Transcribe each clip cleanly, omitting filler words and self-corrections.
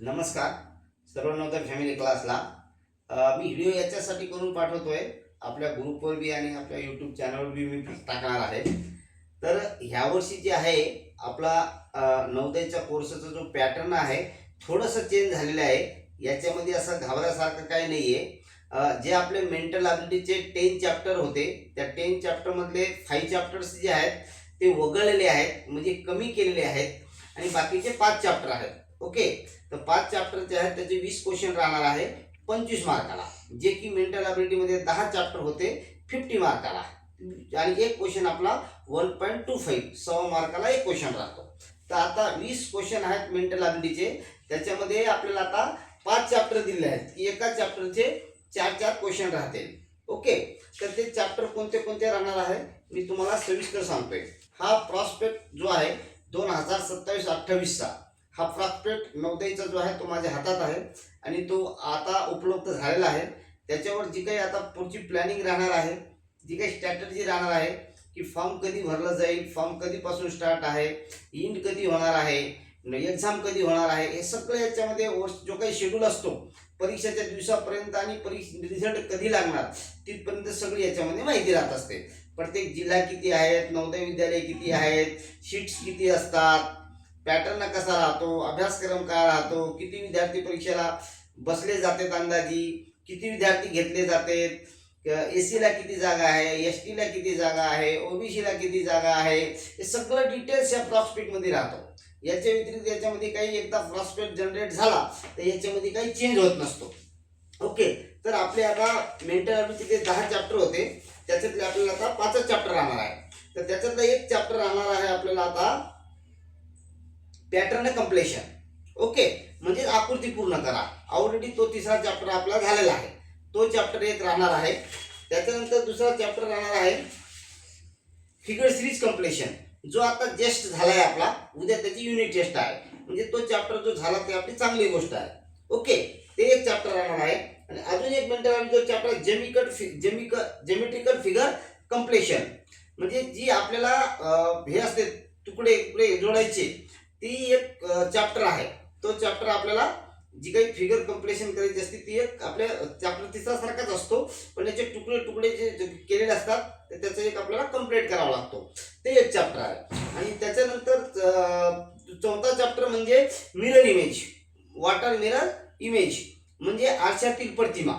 नमस्कार सर्व नवतर फॅमिली क्लासला मी व्हिडिओ याच्यासाठी करून पाठवतोय आपल्या ग्रुपवर बी आणि आपल्या यूट्यूब चॅनलवर बी मी टाकणार आहे. तर ह्या वर्षी जे आहे आपला नवोदयच्या कोर्सचा जो पॅटर्न आहे थोडंसं चेंज झालेलं आहे. याच्यामध्ये असं घाबरासारखं काही नाही आहे. जे आपले मेंटल ॲबिलिटीचे 10 चॅप्टर होते त्या 10 चॅप्टरमधले 5 चॅप्टर्स जे आहेत ते वगळलेले आहेत, म्हणजे कमी केलेले आहेत आणि बाकीचे 5 चॅप्टर आहेत. ओके, तर 5 चॅप्टर जे आहेत त्याचे 20 क्वेश्चन राहणार आहे 25 मार्काला, जे की मेंटल ॲबिलिटीमध्ये 10 चॅप्टर होते 50 मार्काला आणि एक क्वेश्चन आपला 1.25 100 मार्काला एक क्वेश्चन राहतो. तर आता 20 क्वेश्चन आहेत मेंटल ॲबिलिटीचे, त्याच्यामध्ये आपल्याला आता 5 चॅप्टर दिले आहेत की एका चॅप्टरचे 4 क्वेश्चन राहतील. ओके, तर ते चॅप्टर कोणते कोणते राहणार आहे मी तुम्हाला सविस्तर सांगतोय. हा प्रॉस्पेक्ट जो आहे 2027-28चा हा प्रॉस्पेक्ट नवोदयचा जो आहे तो माझ्या हातात आहे आणि तो आता उपलब्ध झालेला आहे. त्याच्यावर जी काही आता पुढची प्लॅनिंग राहणार आहे, जी काही स्ट्रॅटर्जी राहणार आहे की फॉर्म कधी भरला जाईल, फॉर्म कधीपासून स्टार्ट आहे, इंड कधी होणार आहे, एक्झाम कधी होणार आहे, हे सगळं याच्यामध्ये जो काही शेड्यूल असतो परीक्षेच्या दिवसापर्यंत आणि रिझल्ट कधी लागणार तिथपर्यंत सगळी याच्यामध्ये माहिती राहत असते. प्रत्येक जिल्हा किती आहेत, नवोदय विद्यालय किती आहेत, शीट्स किती असतात, पॅटर्न कसा राहतो, अभ्यासक्रम काय राहतो, किती विद्यार्थी परीक्षेला बसले जातात, अंदाजी किती विद्यार्थी घेतले जातात, एसीला किती जागा आहे, एसटीला किती जागा आहे, ओबीसीला किती जागा आहे, हे सगळं डिटेल्स या प्रॉस्पेक्टमध्ये राहतो. याच्या व्यतिरिक्त याच्यामध्ये काही एकदा प्रॉस्पेक्ट जनरेट झाला तर याच्यामध्ये काही चेंज होत नसतो. ओके, तर आपले आता मेंटल ॲबिलिटीचे 10 चॅप्टर होते, त्याच्यातले आपल्याला आता 5 चॅप्टर राहणार आहे. तर त्याच्यातला एक चॅप्टर राहणार आहे आपल्याला आता पॅटर्न कंप्लेशन. ओके, म्हणजे आकृती पूर्ण करा. ऑलरेडी तो तिसरा चॅप्टर आपला झालेला आहे, तो चॅप्टर एक राहणार आहे. त्याच्यानंतर दुसरा चॅप्टर राहणार आहे फिगर सिरीज कंप्लेशन, जो आता जस्ट झालाय आपला. उद्या त्याची युनिट टेस्ट आहे, म्हणजे तो चॅप्टर जो झाला ते आपली चांगली गोष्ट आहे. ओके, ते एक चॅप्टर राहणार आहे. आणि अजून एक मेंटल जो चॅप्टर जेमेट्रिकल फिगर कंप्लेशन, म्हणजे जी आपल्याला हे असते तुकडे तुकडे जोडायचे, ती एक चॅप्टर आहे. तो चॅप्टर आपल्याला जी काही फिगर कंप्लेशन करायची असते ती एक आपल्या चॅप्टर तिसरा सारखाच असतो, पण याचे तुकडे तुकडे जे केलेले असतात तर त्याचं एक आपल्याला कंप्लीट करावा लागतो. ते एक चॅप्टर आहे. आणि त्याच्यानंतर चौथा चॅप्टर म्हणजे mirror image, water mirror image, म्हणजे आरशातील प्रतिमा,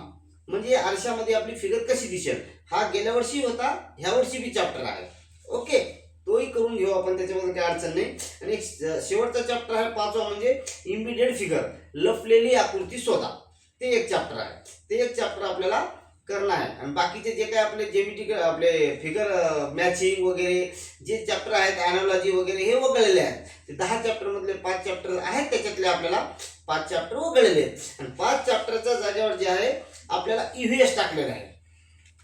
म्हणजे आरशामध्ये आपली फिगर कशी दिसेल. हा गेल्या वर्षी होता, ह्या वर्षी बी चॅप्टर आहे. ओके, तोही करून घेऊ आपण, त्याच्यामध्ये काही अडचण नाही. आणि एक शेवटचा चॅप्टर आहे 5वा, म्हणजे इम्बिडेड फिगर, लपलेली आकृती शोधा. ते एक चॅप्टर आहे. ते एक चॅप्टर आपल्याला करणं आहे. आणि बाकीचे जे काही आपले जेमेट्रिकल आपले फिगर मॅचिंग वगैरे जे चॅप्टर आहेत, ॲनालॉजी वगैरे, हे वगळलेले आहेत. ते 10 चॅप्टरमधले 5 चॅप्टर आहेत, त्याच्यातले आपल्याला 5 चॅप्टर वगळलेले आहेत. आणि 5 चॅप्टरच्या जागेवर जे आहे आपल्याला EVS टाकलेलं आहे,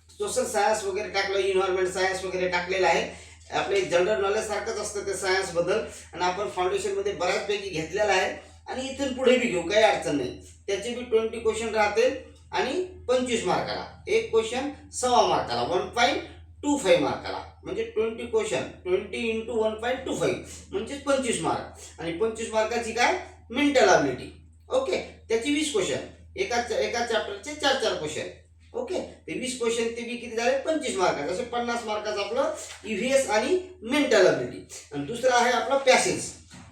सोशल सायन्स वगैरे टाकलं, एन्व्हायरमेंट सायन्स वगैरे टाकलेलं आहे. आपले जनरल नॉलेज सारखंच असतं ते सायन्स बद्दल, आणि आपण फाउंडेशनमध्ये बऱ्याचपैकी घेतलेलं आहे आणि इथून पुढे बी घेऊ, काही अडचण नाही. त्याचे बी 20 क्वेश्चन राहते आणि 25 मार्काला एक क्वेश्चन 1.25 मार्काला 1.25 मार्काला, म्हणजे 20 क्वेश्चन 20 × 1.25 म्हणजे 25 मार्क. आणि 25 मार्काची काय मेंटल ॲबिलिटी. ओके, त्याची 20 क्वेश्चन, एका चॅप्टरचे 4 क्वेश्चन. ओके, ते 20 क्वेश्चन ते बी किती झाले 25 मार्काचे, असे 50 मार्काचं आपलं EVS आणि मेंटल ॲबिलिटी. आणि दुसरं आहे आपलं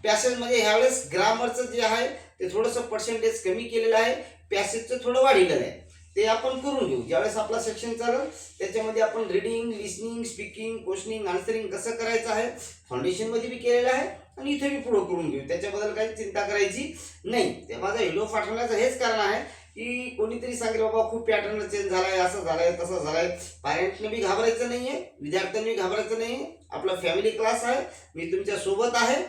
पॅसेजमध्ये ह्यावेळेस ग्रामरचं जे आहे ते थोडंसं पर्सेंटेज कमी केलेलं आहे, पॅसेजचं थोडं वाढलेलं आहे. ते आपण करून घेऊ ज्यावेळेस आपला सेक्शन चालेल. त्याच्यामध्ये आपण reading, listening, speaking, questioning, answering कसं करायचं आहे फाउंडेशनमध्ये बी केलेलं आहे आणि इथे बी पुढं करून घेऊ. त्याच्याबद्दल काही चिंता करायची नाही. ते माझा व्हिडिओ पाठवण्याचं हेच कारण आहे की कोणीतरी सांगेल बाबा खूप पॅटर्न चेंज झालाय, असं झालंय, तसं झालंय. पॅरेंट्सने बी घाबरायचं नाहीये, विद्यार्थ्यांनी घाबरायचं नाहीये. आपला फॅमिली क्लास आहे, मी तुमच्या सोबत आहे.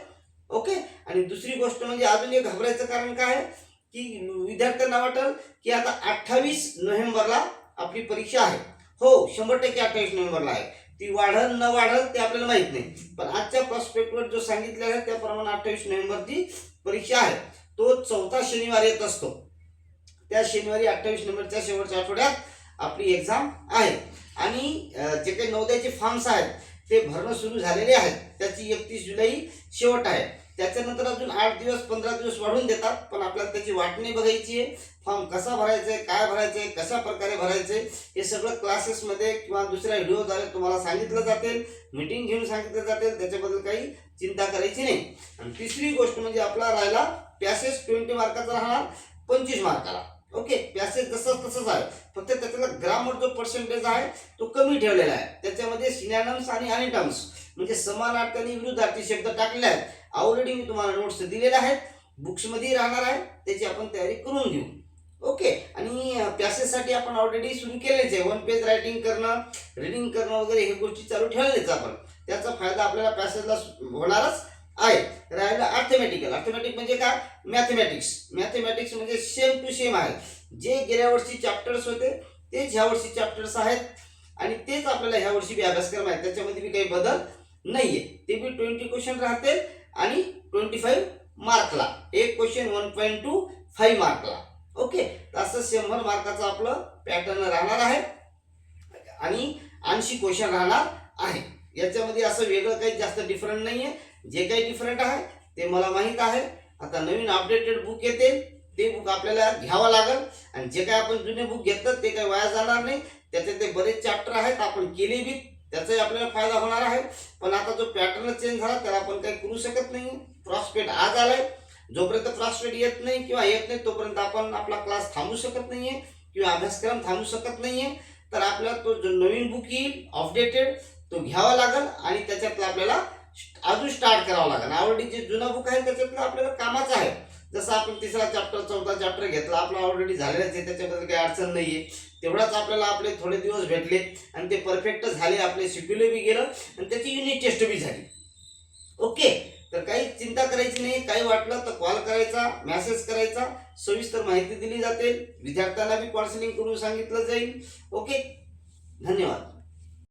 ओके, आणि दुसरी गोष्ट म्हणजे अजून एक घाबरायचं कारण काय आहे की विद्यार्थ्यांना वाटेल की आता 28 नोव्हेंबरला आपली परीक्षा आहे. हो, 100% 28 नोव्हेंबरला आहे. ती वाढल न वाढल ते आपल्याला माहित नाही, पण आजच्या प्रॉस्पेक्टवर जो सांगितलं आहे त्याप्रमाणे 28 नोव्हेंबरची परीक्षा आहे. तो 4था शनिवार येत असतो. त्या शनिवारी 28 नोव्हेंबरच्या शेवटच्या आठवड्यात आपली एक्झाम आहे. आणि जे काही नवोदयाचे फॉर्म्स आहेत ते भरणं सुरू झालेले आहेत. त्याची 31 जुलै शेवट आहे. त्याच्यानंतर अजून 8 दिवस 15 दिवस वाढवून देतात, पण आपल्याला त्याची वाटणी बघायची आहे. फॉर्म कसा भरायचा आहे, काय भरायचं आहे, कशा प्रकारे भरायचं आहे, हे सगळं क्लासेसमध्ये किंवा दुसऱ्या व्हिडिओद्वारे तुम्हाला सांगितलं जाते, मीटिंग घेऊन सांगितलं जाते. त्याच्याबद्दल काही चिंता करायची नाही. आणि तिसरी गोष्ट म्हणजे आपला राहिला पॅसेज 20 मार्काचा राहणार 25 मार्काला. ओके, पॅसेज जसं तसंच आहे, फक्त त्याच्याला ग्रामर जो पर्सेंटेज आहे तो कमी ठेवलेला आहे. त्याच्यामध्ये सिनॅनिम्स आणि ॲनिटम्स म्हणजे समानार्थी आणि विरुद्धार्थी शब्द टाकले आहेत. ऑलरेडी मी तुम्हाला नोट्स दिलेल्या आहेत, बुक्समध्ये राहणार आहे, त्याची आपण तयारी करून घेऊ. ओके, आणि पॅसेजसाठी आपण ऑलरेडी सुरू केलेच आहे. 1 पेज रायटिंग करणं, रिडिंग करणं वगैरे हे गोष्टी चालू ठेवलेच आपण. त्याचा फायदा आपल्याला पॅसेजला होणारच आहे. राहिलं अर्थमॅटिकल. अर्थमॅटिक म्हणजे काय? मॅथमॅटिक्स म्हणजे सेम टू सेम आहे. जे गेल्या वर्षी चॅप्टर्स होते तेच ह्या वर्षी चॅप्टर्स आहेत आणि तेच आपल्याला ह्या वर्षी बी अभ्यासक्रम आहे. त्याच्यामध्ये बी काही बदल नाहीये. ते बी 20 क्वेश्चन राहते आणि 25 मार्कला. एक क्वेश्चन 1.25 मार्कला. ओके, तर असं 100 मार्काचं आपलं पॅटर्न राहणार आहे आणि 80 क्वेश्चन राहणार आहे. याच्यामध्ये असं वेगळं काही जास्त डिफरंट नाहीये. जे काही डिफरंट आहे ते मला माहीत आहे. आता नवीन अपडेटेड बुक येते, ते बुक आपल्याला घ्यावं लागेल. आणि जे काही आपण जुने बुक घेतलं ते काही वाया जाणार नाही. त्याच्यात ते बरेच चॅप्टर आहेत, आपण केले बी, त्याचाही आपल्याला फायदा होणार आहे. पण आता जो पॅटर्न चेंज झाला त्याला आपण काही करू शकत नाही. प्रॉस्पेक्ट आज आलाय, जोपर्यंत प्रॉस्पेक्ट येत नाही किंवा येत नाही तोपर्यंत आपण आपला क्लास थांबू शकत नाहीये किंवा अभ्यासक्रम थांबू शकत नाहीये. तर आपल्याला तो जो नवीन बुक येईल अपडेटेड तो घ्यावा लागेल आणि त्याच्यातलं आपल्याला अजून स्टार्ट करावं लागेल. ऑलरेडी जे जुना बुक आहे त्याच्यातलं आपल्याला कामाचं आहे. जसं आपण 3रा चॅप्टर 4था चॅप्टर घेतला, आपला ऑलरेडी झालेलाच आहे, त्याच्याबद्दल काही अडचण नाहीये. तेवढाच आपल्याला आपले थोडे दिवस भेटले आणि ते परफेक्ट झाले. आपले शिकवले बी गेलं आणि त्याची युनिट टेस्ट बी झाली. ओके, तर काही चिंता करायची नाही. काही वाटलं तर कॉल करायचा, मेसेज करायचा, सविस्तर माहिती दिली जाते. विद्यार्थ्यांना बी काउन्सिलिंग करून सांगितलं जाईल. ओके, धन्यवाद.